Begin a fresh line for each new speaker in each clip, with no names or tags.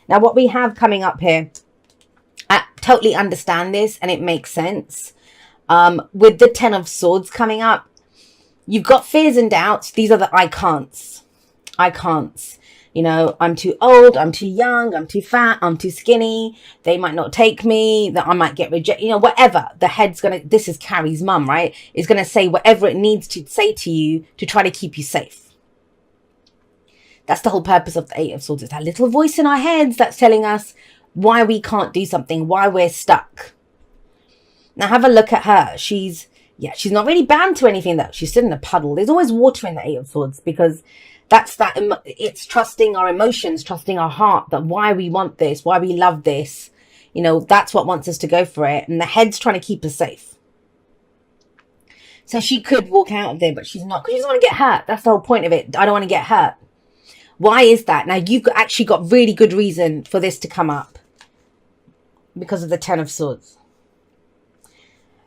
Now, what we have coming up here, I totally understand this and it makes sense. With the Ten of Swords coming up, you've got fears and doubts. These are the I can'ts. I can'ts. You know, I'm too old, I'm too young, I'm too fat, I'm too skinny, they might not take me, that I might get rejected, you know, whatever. The head's gonna, this is Carrie's mum, right? Is gonna say whatever it needs to say to you to try to keep you safe. That's the whole purpose of the Eight of Swords. It's that little voice in our heads that's telling us why we can't do something, why we're stuck. Now have a look at her. She's not really bound to anything though. She's still in a puddle. There's always water in the Eight of Swords because it's trusting our emotions, trusting our heart, that why we want this, why we love this. You know, that's what wants us to go for it. And the head's trying to keep us safe. So she could walk out of there, but she's not, because she doesn't want to get hurt. That's the whole point of it. I don't want to get hurt. Why is that? Now, you've actually got really good reason for this to come up because of the Ten of Swords.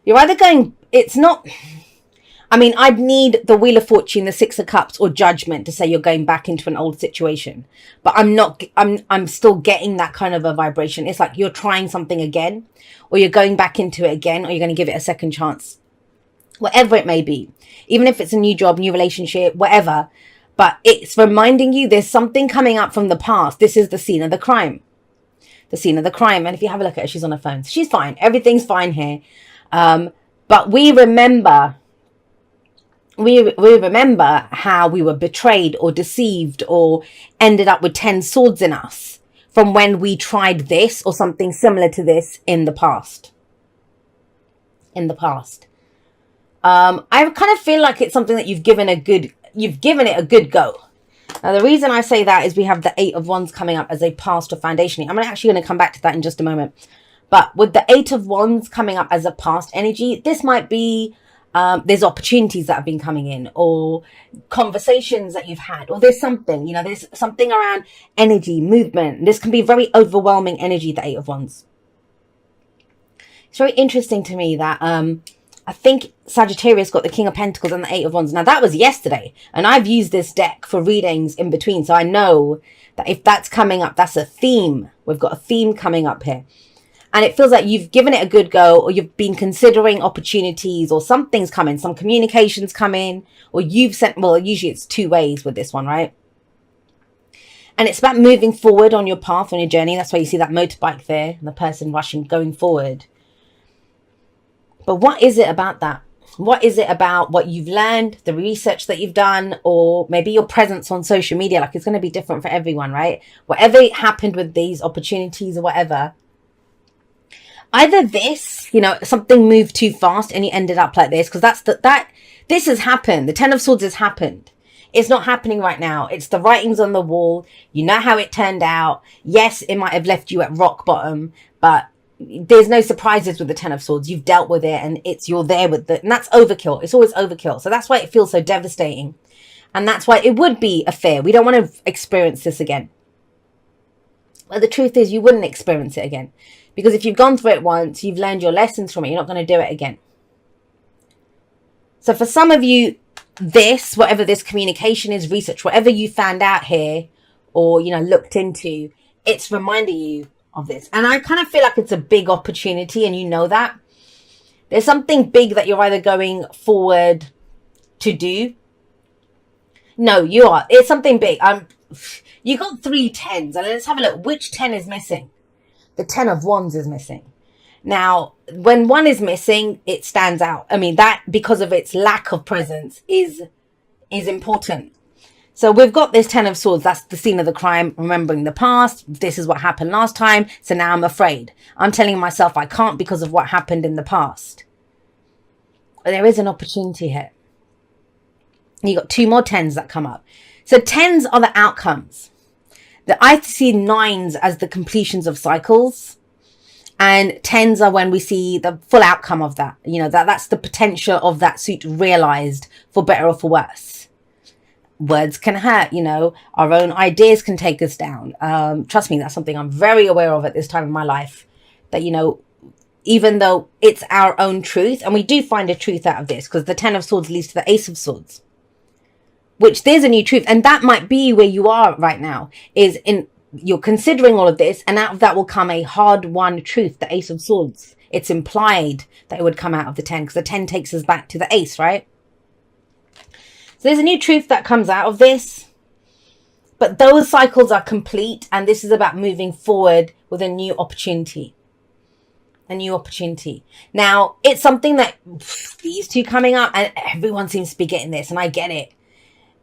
You're either going, it's not, I mean, I'd need the Wheel of Fortune, the Six of Cups, or Judgment to say you're going back into an old situation. But I'm still getting that kind of a vibration. It's like you're trying something again, or you're going back into it again, or you're going to give it a second chance. Whatever it may be. Even if it's a new job, new relationship, whatever. But it's reminding you there's something coming up from the past. This is the scene of the crime. The scene of the crime. And if you have a look at her, she's on her phone. She's fine. Everything's fine here. But we remember how we were betrayed or deceived or ended up with 10 swords in us from when we tried this or something similar to this in the past. I kind of feel like it's something that you've given it a good go. Now, the reason I say that is we have the Eight of Wands coming up as a past or foundation. I'm actually going to come back to that in just a moment. But with the Eight of Wands coming up as a past energy, this might be there's opportunities that have been coming in, or conversations that you've had, or there's something, you know, there's something around energy, movement. This can be very overwhelming energy, the Eight of Wands. It's very interesting to me that I think Sagittarius got the King of Pentacles and the Eight of Wands. Now, that was yesterday, and I've used this deck for readings in between, so I know that if that's coming up, that's a theme. We've got a theme coming up here. And it feels like you've given it a good go, or you've been considering opportunities, or something's coming, some communications coming, or you've sent, well, usually it's two ways with this one, right? And it's about moving forward on your path, on your journey. That's why you see that motorbike there, and the person rushing, going forward. But what is it about that? What is it about what you've learned, the research that you've done, or maybe your presence on social media? Like, it's going to be different for everyone, right? Whatever happened with these opportunities or whatever, either this, you know, something moved too fast and you ended up like this, because this has happened. The Ten of Swords has happened. It's not happening right now. It's the writings on the wall. You know how it turned out. Yes, it might have left you at rock bottom, but there's no surprises with the Ten of Swords. You've dealt with it, and you're there with it, and that's overkill. It's always overkill. So that's why it feels so devastating. And that's why it would be a fear. We don't want to experience this again. But the truth is, you wouldn't experience it again. Because if you've gone through it once, you've learned your lessons from it, you're not going to do it again. So for some of you, this, whatever this communication is, research, whatever you found out here, or, you know, looked into, it's reminding you of this. And I kind of feel like it's a big opportunity, and you know that. There's something big that you're either going forward to do. No, you are. It's something big. You got 3 10s, and let's have a look. Which 10 is missing? The 10 of Wands is missing. Now, when one is missing, it stands out. I mean, that, because of its lack of presence, is important. So we've got this 10 of Swords. That's the scene of the crime, remembering the past. This is what happened last time. So now I'm afraid. I'm telling myself I can't because of what happened in the past. But there is an opportunity here. You got 2 more 10s that come up. So 10s are the outcomes. I see 9s as the completions of cycles, and 10s are when we see the full outcome of that. You know, that's the potential of that suit realized, for better or for worse. Words can hurt, you know, our own ideas can take us down. Trust me, that's something I'm very aware of at this time in my life, that, you know, even though it's our own truth, and we do find a truth out of this, because the 10 of Swords leads to the Ace of Swords, which there's a new truth. And that might be where you are right now, is in you're considering all of this, and out of that will come a hard-won truth, the Ace of Swords. It's implied that it would come out of the 10, because the 10 takes us back to the Ace, right? So there's a new truth that comes out of this. But those cycles are complete, and this is about moving forward with a new opportunity. A new opportunity. Now, it's something that these two coming up, and everyone seems to be getting this, and I get it.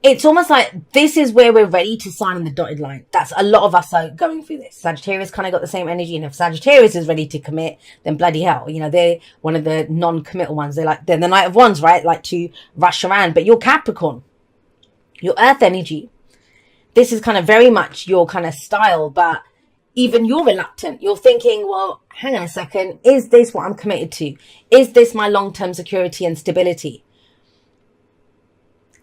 It's almost like this is where we're ready to sign on the dotted line. That's a lot of us are going through this. Sagittarius kind of got the same energy, and if Sagittarius is ready to commit, then bloody hell, you know, they're one of the non-committal ones. They're the Knight of Wands, right? Like to rush around. But you're Capricorn, your Earth energy. This is kind of very much your kind of style, but even you're reluctant. You're thinking, well, hang on a second. Is this what I'm committed to? Is this my long-term security and stability?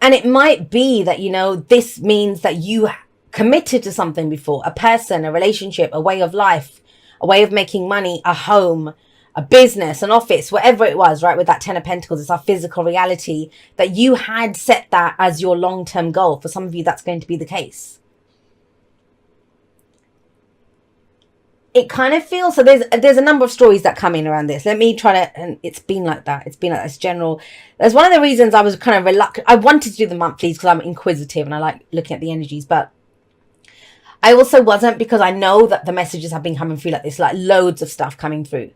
And it might be that, you know, this means that you committed to something before, a person, a relationship, a way of life, a way of making money, a home, a business, an office, whatever it was, right? With that 10 of Pentacles, it's our physical reality, that you had set that as your long-term goal. For some of you, that's going to be the case. It kind of feels, so there's a number of stories that come in around this. Let me try to, and it's been like that. It's been like this general. That's one of the reasons I was kind of reluctant. I wanted to do the monthlies because I'm inquisitive and I like looking at the energies, but I also wasn't, because I know that the messages have been coming through like this, like loads of stuff coming through.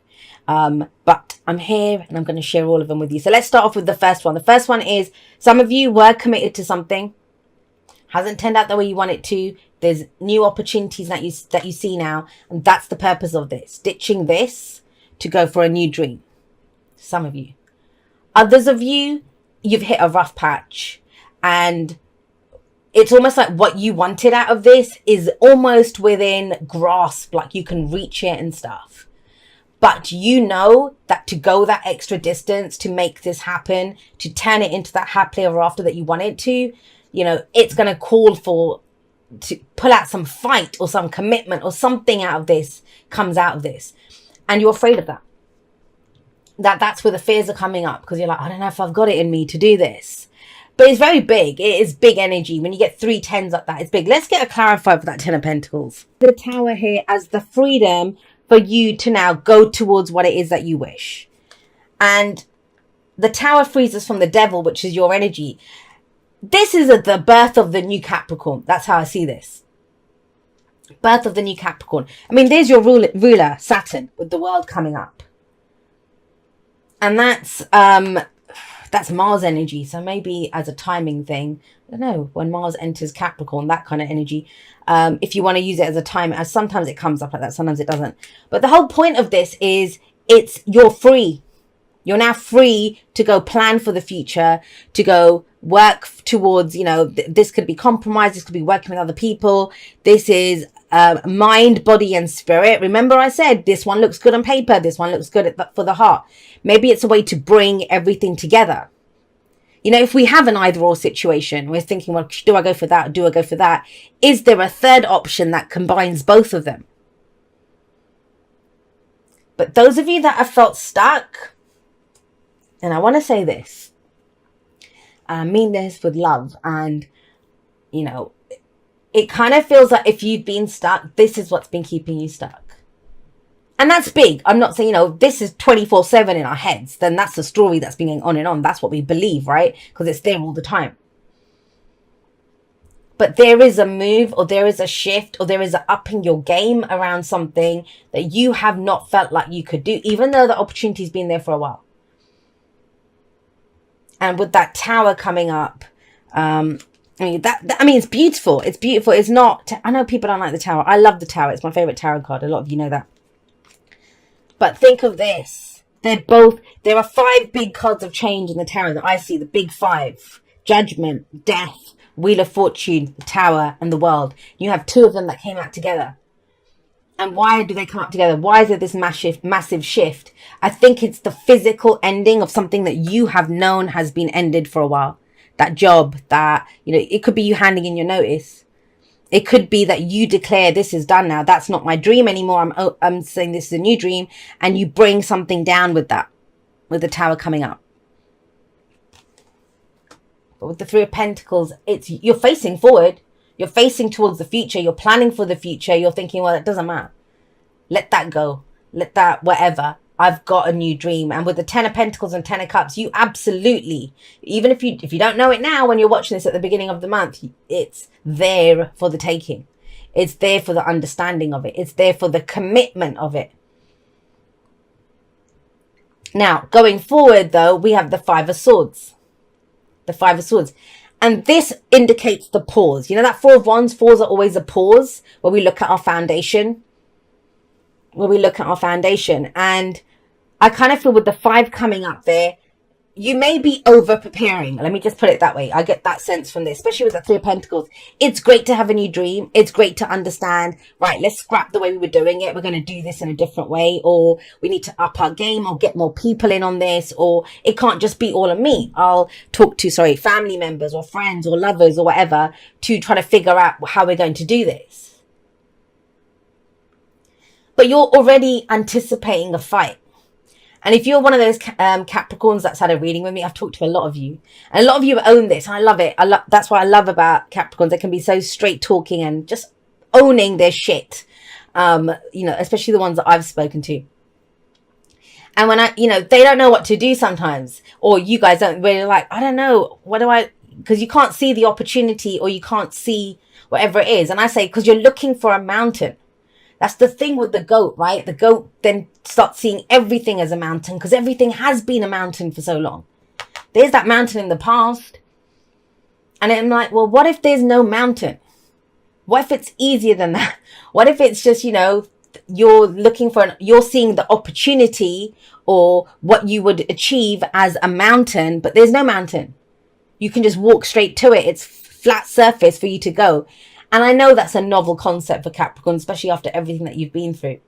But I'm here and I'm going to share all of them with you. So let's start off with the first one. The first one is some of you were committed to something, hasn't turned out the way you want it to. There's new opportunities that you see now, and that's the purpose of this, ditching this to go for a new dream. Some of you. Others of you, you've hit a rough patch, and it's almost like what you wanted out of this is almost within grasp, like you can reach it and stuff. But you know that to go that extra distance to make this happen, to turn it into that happily ever after that you want it to, you know, it's going to call for to pull out some fight or some commitment or something out of this comes out of this. And you're afraid of that. That's where the fears are coming up, because you're like, I don't know if I've got it in me to do this. But it's very big. It is big energy. When you get 3 10s like that, it's big. Let's get a clarified for that 10 of Pentacles. The Tower here as the freedom for you to now go towards what it is that you wish. And the Tower frees us from the Devil, which is your energy. This is the birth of the new Capricorn. That's how I see this. Birth of the new Capricorn. I mean, there's your ruler, Saturn, with the world coming up. And that's Mars energy. So maybe as a timing thing, I don't know, when Mars enters Capricorn, that kind of energy. If you want to use it as a time, as sometimes it comes up like that, sometimes it doesn't. But the whole point of this is you're free. You're now free to go plan for the future, to go work towards, you know, this could be compromise. This could be working with other people. This is mind, body, and spirit. Remember I said this one looks good on paper. This one looks good for the heart. Maybe it's a way to bring everything together. You know, if we have an either or situation, we're thinking, well, do I go for that? Or do I go for that? Is there a third option that combines both of them? But those of you that have felt stuck, and I want to say this, and I mean this with love, and, you know, it kind of feels like if you've been stuck, this is what's been keeping you stuck. And that's big. I'm not saying, you know, this is 24/7 in our heads. Then that's the story that's been going on and on. That's what we believe, right? Because it's there all the time. But there is a move, or there is a shift, or there is an upping your game around something that you have not felt like you could do, even though the opportunity's been there for a while. And with that Tower coming up, I mean, it's beautiful. It's beautiful. It's not, I know people don't like the Tower. I love the Tower. It's my favorite tarot card. A lot of you know that. But think of this. There are 5 big cards of change in the Tower that I see. The big 5. Judgment, Death, Wheel of Fortune, the Tower, and the World. You have 2 of them that came out together. And why do they come up together? Why is there this massive shift? I think it's the physical ending of something that you have known has been ended for a while. That job, that, you know, it could be you handing in your notice. It could be that you declare this is done now. That's not my dream anymore. I'm saying this is a new dream. And you bring something down with that, with the Tower coming up. But with the 3 of Pentacles, you're facing forward. You're facing towards the future. You're planning for the future. You're thinking, well, it doesn't matter. Let that go. Let that, whatever. I've got a new dream. And with the 10 of Pentacles and 10 of Cups, you absolutely, even if you don't know it now, when you're watching this at the beginning of the month, it's there for the taking. It's there for the understanding of it. It's there for the commitment of it. Now, going forward, though, we have the Five of Swords. The Five of Swords. And this indicates the pause. You know that Four of Wands? Fours are always a pause where we look at our foundation. And I kind of feel with the 5 coming up there, you may be over preparing. Let me just put it that way. I get that sense from this, especially with the 3 of Pentacles. It's great to have a new dream. It's great to understand, right, let's scrap the way we were doing it. We're going to do this in a different way, or we need to up our game or get more people in on this, or it can't just be all of me. I'll talk to, family members or friends or lovers or whatever to try to figure out how we're going to do this. But you're already anticipating a fight. And if you're one of those Capricorns that's had a reading with me, I've talked to a lot of you. And a lot of you own this. And I love it. That's what I love about Capricorns. They can be so straight talking and just owning their shit. Especially the ones that I've spoken to. And when they don't know what to do sometimes. Or you guys don't really like, I don't know. Because you can't see the opportunity or you can't see whatever it is. And I say, because you're looking for a mountain. That's the thing with the goat, right? The goat then starts seeing everything as a mountain because everything has been a mountain for so long. There's that mountain in the past. And I'm like, well, what if there's no mountain? What if it's easier than that? What if it's just, you're seeing the opportunity or what you would achieve as a mountain, but there's no mountain. You can just walk straight to it. It's flat surface for you to go. And I know that's a novel concept for Capricorn, especially after everything that you've been through.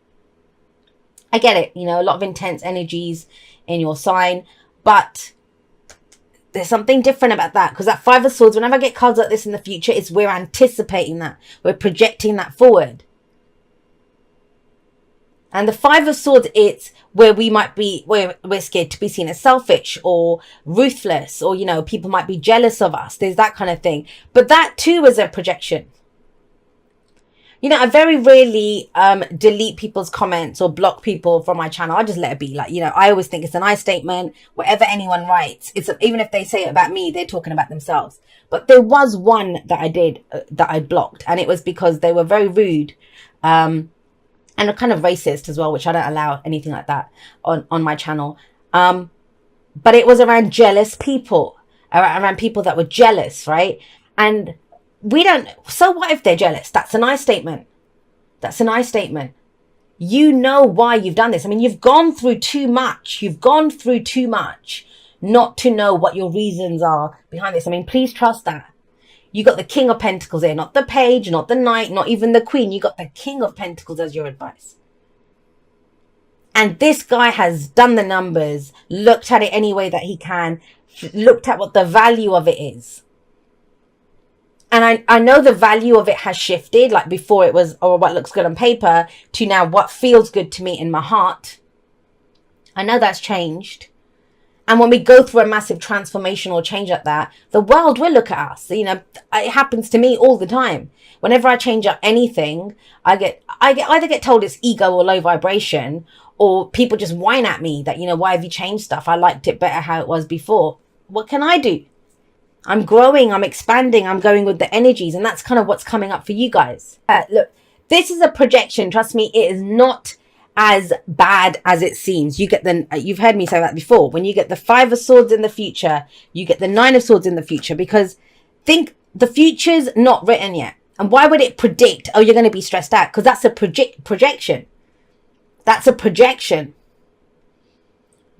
I get it, a lot of intense energies in your sign, but there's something different about that because that 5 of Swords, whenever I get cards like this in the future, we're anticipating that. We're projecting that forward. And the 5 of Swords, it's where we're scared to be seen as selfish or ruthless or, people might be jealous of us. There's that kind of thing. But that too is a projection. I very rarely delete people's comments or block people from my channel. I just let it be. I always think it's a nice statement. Whatever anyone writes, even if they say it about me, they're talking about themselves. But there was one that I did that I blocked, and it was because they were very rude and kind of racist as well, which I don't allow anything like that on my channel. But it was around jealous people, around people that were jealous, right? And so what if they're jealous? That's a nice statement. You know why you've done this. I mean, you've gone through too much. Not to know what your reasons are behind this. I mean, please trust that. You got the King of Pentacles there, not the Page, not the Knight, not even the Queen. You got the King of Pentacles as your advice. And this guy has done the numbers, looked at it any way that he can, looked at what the value of it is. And I know the value of it has shifted, like before it was, what looks good on paper, to now what feels good to me in my heart. I know that's changed. And when we go through a massive transformational change like that, the world will look at us. It happens to me all the time. Whenever I change up anything, I either get told it's ego or low vibration, or people just whine at me that, why have you changed stuff? I liked it better how it was before. What can I do? I'm growing, I'm expanding, I'm going with the energies, and that's kind of what's coming up for you guys. Look, this is a projection. Trust me, it is not as bad as it seems. You've heard me say that before. When you get the 5 of Swords in the future, you get the 9 of Swords in the future, because think the future's not written yet. And why would it predict, oh, you're going to be stressed out? Because that's a projection. That's a projection.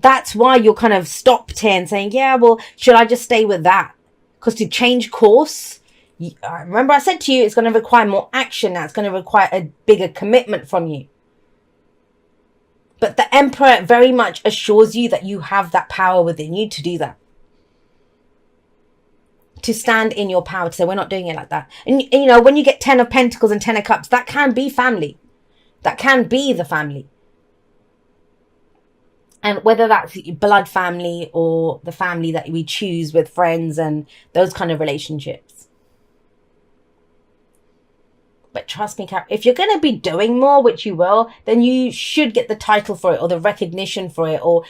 That's why you're kind of stopped here and saying, yeah, well, should I just stay with that? Because to change course, remember I said to you, it's going to require more action now. It's going to require a bigger commitment from you. But the Emperor very much assures you that you have that power within you to do that. To stand in your power, to say, we're not doing it like that. And when you get 10 of Pentacles and 10 of Cups, that can be family. That can be the family. And whether that's blood family or the family that we choose with friends and those kind of relationships. But trust me, Cap, if you're going to be doing more, which you will, then you should get the title for it or the recognition for it or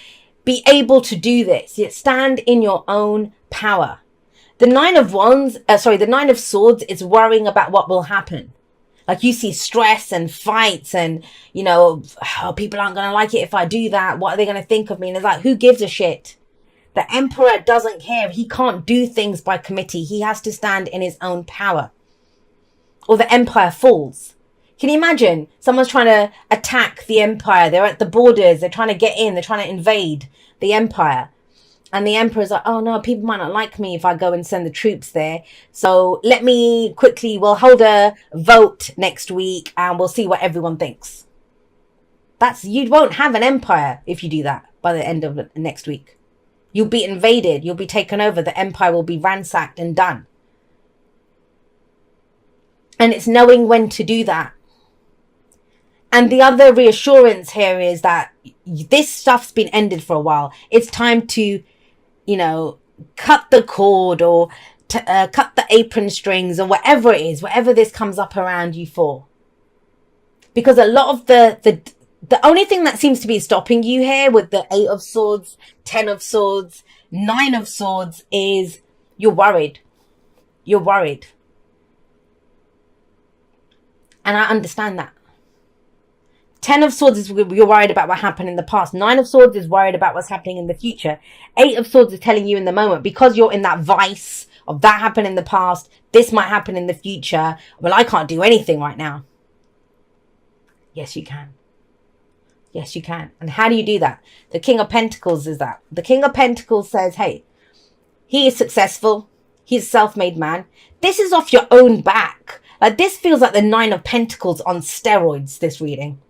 be able to do this. You stand in your own power. The the Nine of Swords is worrying about what will happen. Like you see stress and fights and, you know, oh, people aren't going to like it if I do that. What are they going to think of me? And it's like, who gives a shit? The Emperor doesn't care. He can't do things by committee. He has to stand in his own power. Or the empire falls. Can you imagine? Someone's trying to attack the empire. They're at the borders. They're trying to get in. They're trying to invade the empire. And the emperor's like, oh no, people might not like me if I go and send the troops there. So let me quickly, we'll hold a vote next week and we'll see what everyone thinks. You won't have an empire if you do that by the end of next week. You'll be invaded. You'll be taken over. The empire will be ransacked and done. And it's knowing when to do that. And the other reassurance here is that this stuff's been ended for a while. It's time to, you know, cut the cord or cut the apron strings or whatever it is, whatever this comes up around you for. Because a lot of the only thing that seems to be stopping you here with the 8 of Swords, 10 of Swords, 9 of Swords is you're worried. You're worried. And I understand that. 10 of Swords is you're worried about what happened in the past. 9 of Swords is worried about what's happening in the future. 8 of Swords is telling you in the moment, because you're in that vice of that happened in the past, this might happen in the future. Well, I can't do anything right now. Yes, you can. Yes, you can. And how do you do that? The King of Pentacles is that. The King of Pentacles says, hey, he is successful. He's a self-made man. This is off your own back. Like, this feels like the 9 of Pentacles on steroids, this reading.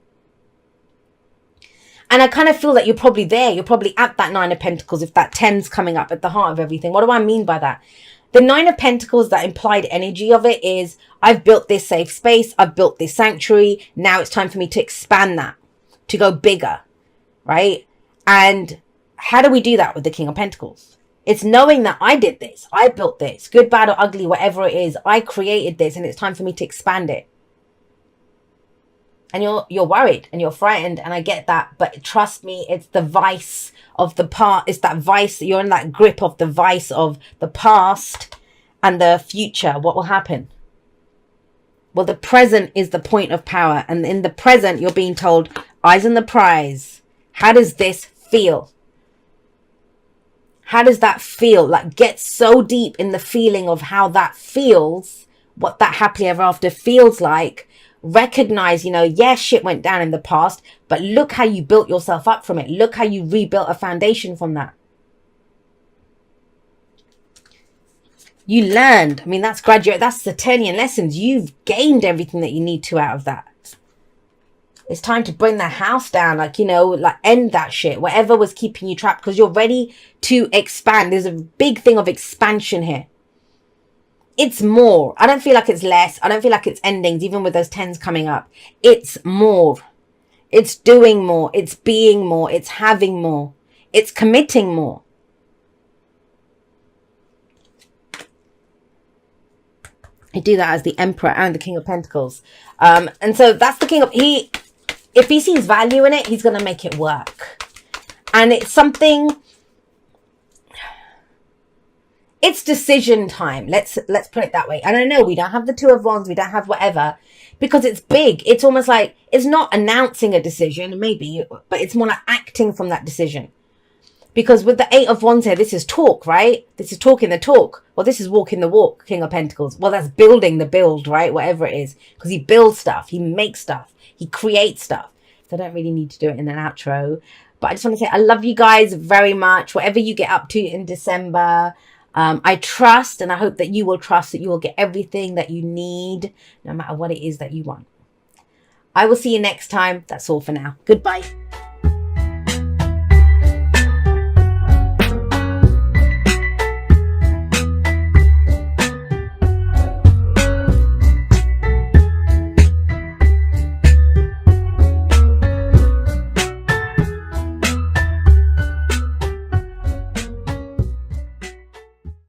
And I kind of feel that you're probably there. You're probably at that 9 of Pentacles if that 10's coming up at the heart of everything. What do I mean by that? The 9 of Pentacles, that implied energy of it is, I've built this safe space. I've built this sanctuary. Now it's time for me to expand that, to go bigger, right? And how do we do that with the King of Pentacles? It's knowing that I did this. I built this. Good, bad, or ugly, whatever it is. I created this and it's time for me to expand it. And you're worried and you're frightened, and I get that. But trust me, it's the vice of the past. It's that vice. You're in that grip of the vice of the past and the future. What will happen? Well, the present is the point of power. And in the present, you're being told, eyes on the prize. How does this feel? How does that feel? Like, get so deep in the feeling of how that feels, what that happily ever after feels like. Recognize, you know, yes, shit went down in the past, but look how you built yourself up from it. Look how you rebuilt a foundation from that. You learned. I mean, that's Saturnian lessons. You've gained everything that you need to out of that. It's time to bring the house down, like, you know, like end that shit, whatever was keeping you trapped, because you're ready to expand. There's a big thing of expansion here. It's more. I don't feel like it's less. I don't feel like it's endings, even with those 10s coming up. It's more. It's doing more. It's being more. It's having more. It's committing more. I do that as the Emperor and the King of Pentacles. And so that's the King of... If he sees value in it, he's going to make it work. And it's something... It's decision time. Let's put it that way. And I know we don't have the 2 of Wands. We don't have whatever. Because it's big. It's almost like... It's not announcing a decision, maybe. But it's more like acting from that decision. Because with the 8 of Wands here, this is talk, right? This is talking the talk. Well, this is walking the walk, King of Pentacles. Well, that's building the build, right? Whatever it is. Because he builds stuff. He makes stuff. He creates stuff. So I don't really need to do it in an outro. But I just want to say I love you guys very much. Whatever you get up to in December... I trust, and I hope that you will trust that you will get everything that you need, no matter what it is that you want. I will see you next time. That's all for now. Goodbye.